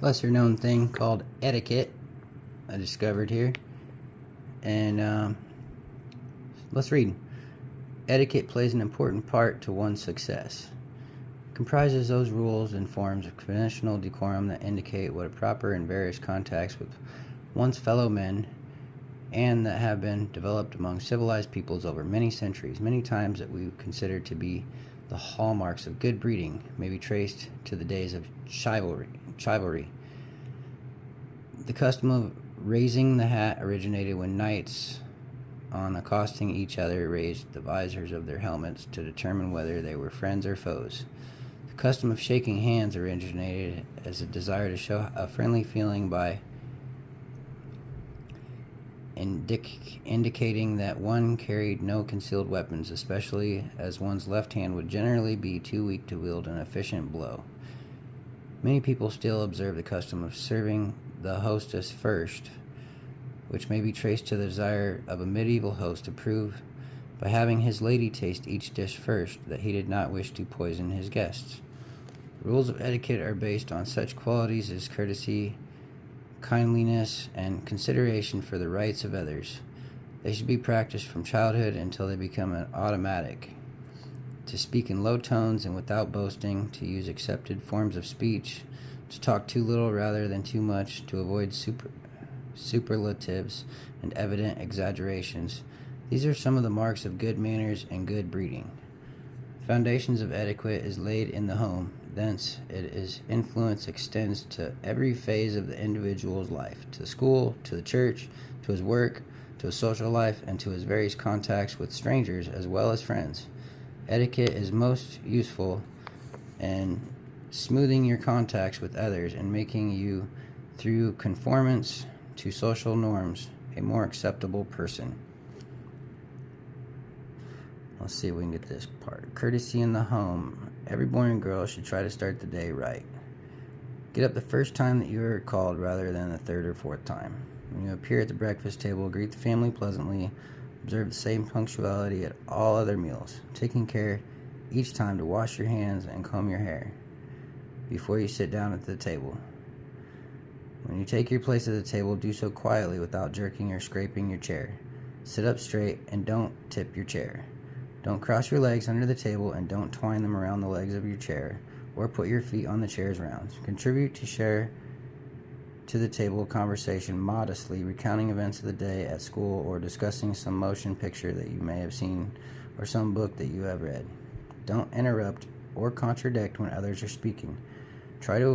lesser known thing called etiquette I discovered here. And let's read. Etiquette plays an important part to one's success. It comprises those rules and forms of conventional decorum that indicate what a proper in various contacts with one's fellow men and that have been developed among civilized peoples over many centuries. Many times that we consider to be the hallmarks of good breeding may be traced to the days of chivalry. The custom of raising the hat originated when knights, on accosting each other, raised the visors of their helmets to determine whether they were friends or foes. The custom of shaking hands originated as a desire to show a friendly feeling by indicating that one carried no concealed weapons, especially as one's left hand would generally be too weak to wield an efficient blow. Many people still observe the custom of serving the hostess first, which may be traced to the desire of a medieval host to prove by having his lady taste each dish first that he did not wish to poison his guests. Rules of etiquette are based on such qualities as courtesy, kindliness, and consideration for the rights of others. They should be practiced from childhood until they become an automatic. To speak in low tones and without boasting, to use accepted forms of speech, to talk too little rather than too much, to avoid superlatives and evident exaggerations. These are some of the marks of good manners and good breeding. Foundations of etiquette is laid in the home. Thence, its influence extends to every phase of the individual's life, to school, to the church, to his work, to his social life, and to his various contacts with strangers as well as friends. Etiquette is most useful in smoothing your contacts with others and making you, through conformance to social norms, a more acceptable person. Let's see if we can get this part. Courtesy in the home. Every boy and girl should try to start the day right. Get up the first time that you are called rather than the third or fourth time. When you appear at the breakfast table, greet the family pleasantly. Observe the same punctuality at all other meals, taking care each time to wash your hands and comb your hair before you sit down at the table. When you take your place at the table, do so quietly without jerking or scraping your chair. Sit up straight and don't tip your chair. Don't cross your legs under the table and don't twine them around the legs of your chair or put your feet on the chair's rounds. Contribute to share to the table conversation modestly, recounting events of the day at school or discussing some motion picture that you may have seen or some book that you have read. Don't interrupt or contradict when others are speaking. Try to